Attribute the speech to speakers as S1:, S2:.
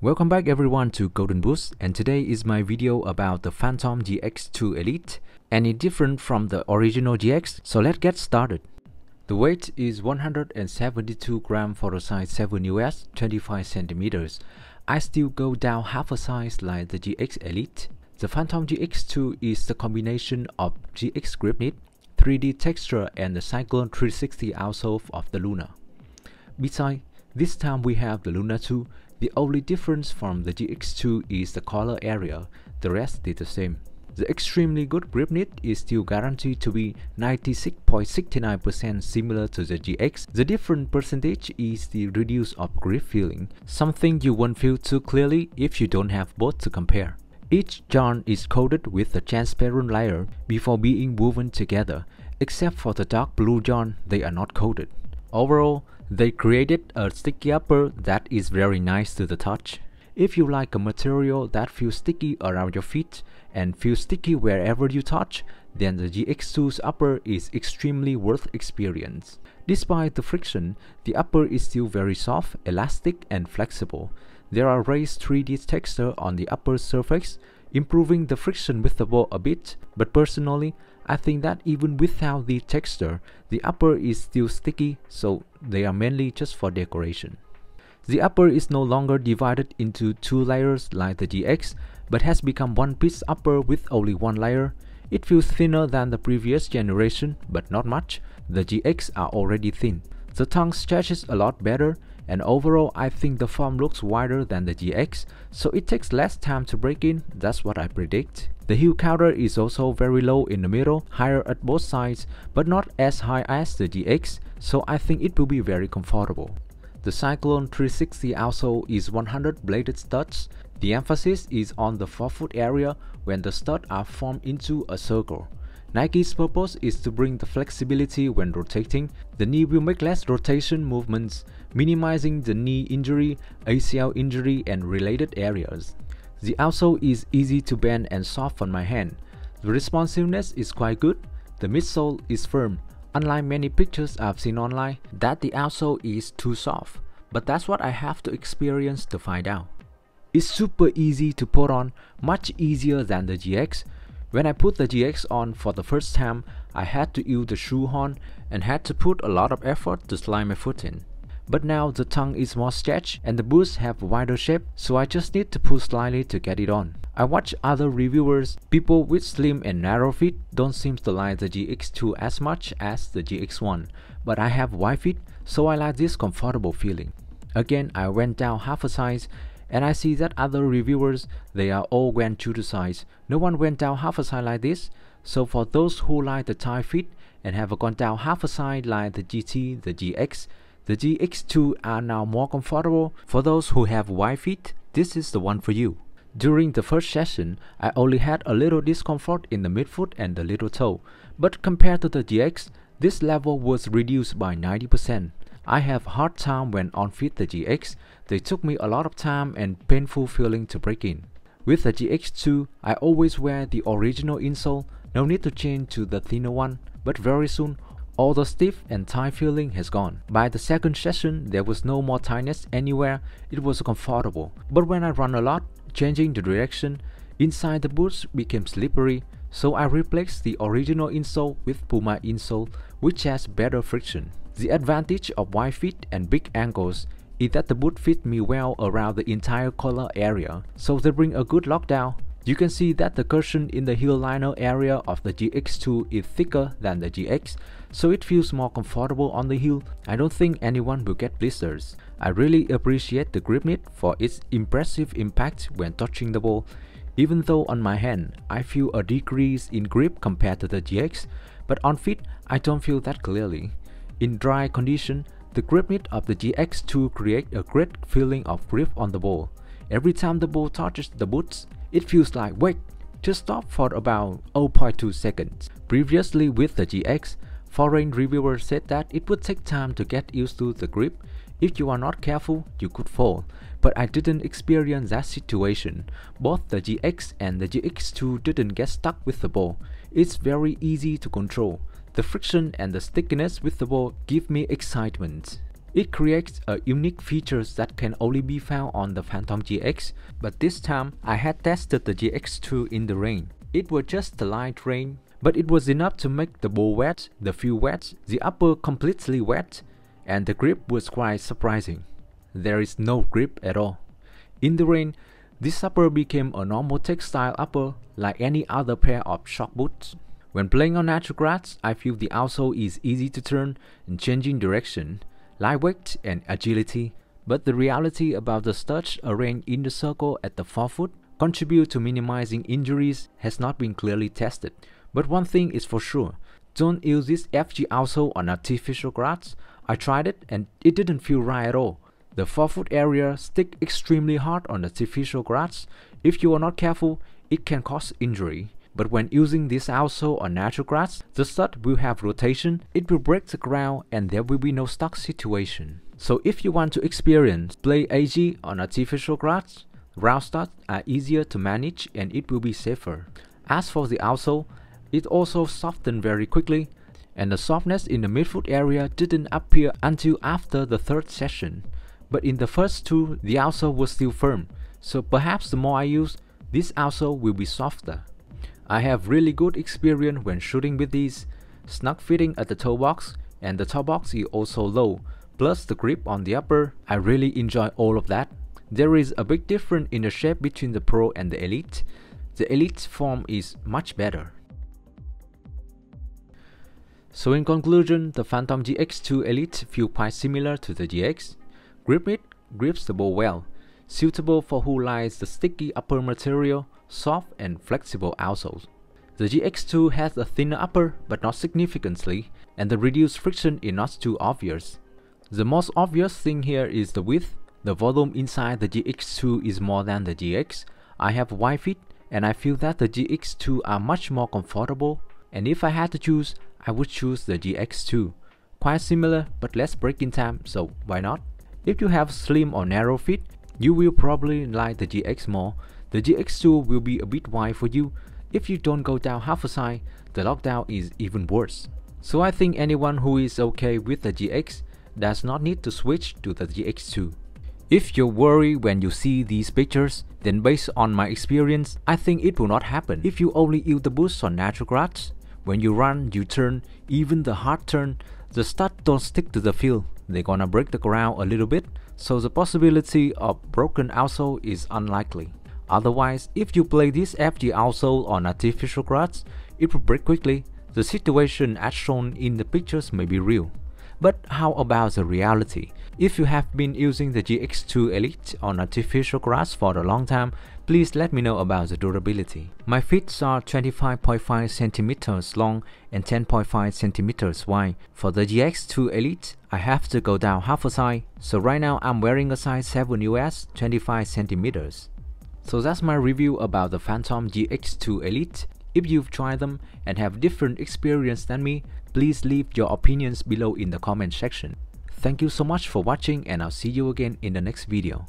S1: Welcome back everyone to Golden Boost, and today is my video about the Phantom GX2 Elite. Any different from the original GX, so let's get started. The weight is 172 grams for the size 7 US, 25 centimeters. I still go down half a size like the GX Elite. The Phantom GX2 is the combination of GX grip knit, 3D texture and the Cyclone 360 outsole of the Luna. Besides, this time we have the Luna 2. The only difference from the GX2 is the collar area, the rest is the same. The extremely good grip knit is still guaranteed to be 96.69% similar to the GX. The different percentage is the reduce of grip feeling, something you won't feel too clearly if you don't have both to compare. Each yarn is coated with a transparent layer before being woven together, except for the dark blue yarn, they are not coated. Overall, they created a sticky upper that is very nice to the touch. If you like a material that feels sticky around your feet and feels sticky wherever you touch, then the GX2's upper is extremely worth experience. Despite the friction, the upper is still very soft, elastic and flexible. There are raised 3D texture on the upper surface, improving the friction with the ball a bit, but personally, I think that even without the texture, the upper is still sticky, so they are mainly just for decoration. The upper is no longer divided into two layers like the GX, but has become one piece upper with only one layer. It feels thinner than the previous generation, but not much. The GX are already thin. The tongue stretches a lot better, and overall I think the form looks wider than the GX, so it takes less time to break in, that's what I predict. The heel counter is also very low in the middle, higher at both sides, but not as high as the GX, so I think it will be very comfortable. The Cyclone 360 outsole is 100 bladed studs. The emphasis is on the forefoot area when the studs are formed into a circle. Nike's purpose is to bring the flexibility when rotating. The knee will make less rotation movements, minimizing the knee injury, ACL injury and related areas. The outsole is easy to bend and soft on my hand. The responsiveness is quite good. The midsole is firm, unlike many pictures I've seen online that the outsole is too soft, but that's what I have to experience to find out. It's super easy to put on, much easier than the GX. When I put the GX on for the first time, I had to use the shoehorn and had to put a lot of effort to slide my foot in. But now the tongue is more stretched and the boots have a wider shape, so I just need to pull slightly to get it on. I watch other reviewers, people with slim and narrow feet don't seem to like the GX2 as much as the GX1, but I have wide feet, so I like this comfortable feeling. Again, I went down half a size, and I see that other reviewers, they are all went to the size. No one went down half a size like this, so for those who like the tight fit and have gone down half a size like the GT, the GX, the GX2 are now more comfortable. For those who have wide feet, this is the one for you. During the first session, I only had a little discomfort in the midfoot and the little toe, but compared to the GX, this level was reduced by 90%. I have a hard time when ONFEET the GX, they took me a lot of time and painful feeling to break in. With the GX2, I always wear the original insole, no need to change to the thinner one, but very soon, all the stiff and tight feeling has gone. By the second session, there was no more tightness anywhere, it was comfortable. But when I run a lot, changing the direction, inside the boots became slippery, so I replaced the original insole with Puma insole, which has better friction. The advantage of wide feet and big ankles is that the boot fit me well around the entire collar area, so they bring a good lockdown. You can see that the cushion in the heel liner area of the GX2 is thicker than the GX, so it feels more comfortable on the heel. I don't think anyone will get blisters. I really appreciate the grip knit for its impressive impact when touching the ball. Even though on my hand, I feel a decrease in grip compared to the GX, but on feet, I don't feel that clearly. In dry condition, the grip knit of the GX2 creates a great feeling of grip on the ball. Every time the ball touches the boots, it feels like wait, just stop for about 0.2 seconds. Previously with the GX, foreign reviewers said that it would take time to get used to the grip. If you are not careful, you could fall. But I didn't experience that situation. Both the GX and the GX2 didn't get stuck with the ball. It's very easy to control. The friction and the stickiness with the ball give me excitement. It creates a unique features that can only be found on the Phantom GX, but this time I had tested the GX2 in the rain. It was just a light rain, but it was enough to make the bowl wet, the feel wet, the upper completely wet, and the grip was quite surprising. There is no grip at all. In the rain, this upper became a normal textile upper like any other pair of shock boots. When playing on natural grass, I feel the outsole is easy to turn and changing direction, lightweight and agility, but the reality about the studs arranged in the circle at the forefoot contribute to minimizing injuries has not been clearly tested. But one thing is for sure, don't use this FG outsole on artificial grass. I tried it and it didn't feel right at all. The forefoot area sticks extremely hard on artificial grass. If you are not careful, it can cause injury. But when using this outsole on natural grass, the stud will have rotation, it will break the ground and there will be no stuck situation. So if you want to experience play AG on artificial grass, round studs are easier to manage and it will be safer. As for the outsole, it also softened very quickly, and the softness in the midfoot area didn't appear until after the third session. But in the first two, the outsole was still firm, so perhaps the more I use, this outsole will be softer. I have really good experience when shooting with these, snug fitting at the toe box, and the toe box is also low, plus the grip on the upper. I really enjoy all of that. There is a big difference in the shape between the Pro and the Elite. The Elite form is much better. So in conclusion, the Phantom GX2 Elite feel quite similar to the GX. Grips the ball well, suitable for who likes the sticky upper material, soft and flexible outsoles. The GX2 has a thinner upper but not significantly, and the reduced friction is not too obvious. The most obvious thing here is the width. The volume inside the GX2 is more than the GX. I have wide feet and I feel that the GX2 are much more comfortable, and if I had to choose, I would choose the GX2. Quite similar but less break-in time, so why not? If you have slim or narrow feet, you will probably like the GX more. The GX2 will be a bit wide for you. If you don't go down half a size, the lockdown is even worse. So I think anyone who is okay with the GX does not need to switch to the GX2. If you're worried when you see these pictures, then based on my experience, I think it will not happen if you only use the boost on natural grass. When you run, you turn, even the hard turn, the studs don't stick to the field. They're gonna break the ground a little bit, so the possibility of broken outsole is unlikely. Otherwise, if you play this FG outsole on artificial grass, it will break quickly. The situation as shown in the pictures may be real. But how about the reality? If you have been using the GX2 Elite on artificial grass for a long time, please let me know about the durability. My feet are 25.5 cm long and 10.5 cm wide. For the GX2 Elite, I have to go down half a size, so right now I'm wearing a size 7 US, 25 cm. So that's my review about the Phantom GX2 Elite. If you've tried them and have different experience than me, please leave your opinions below in the comment section. Thank you so much for watching and I'll see you again in the next video.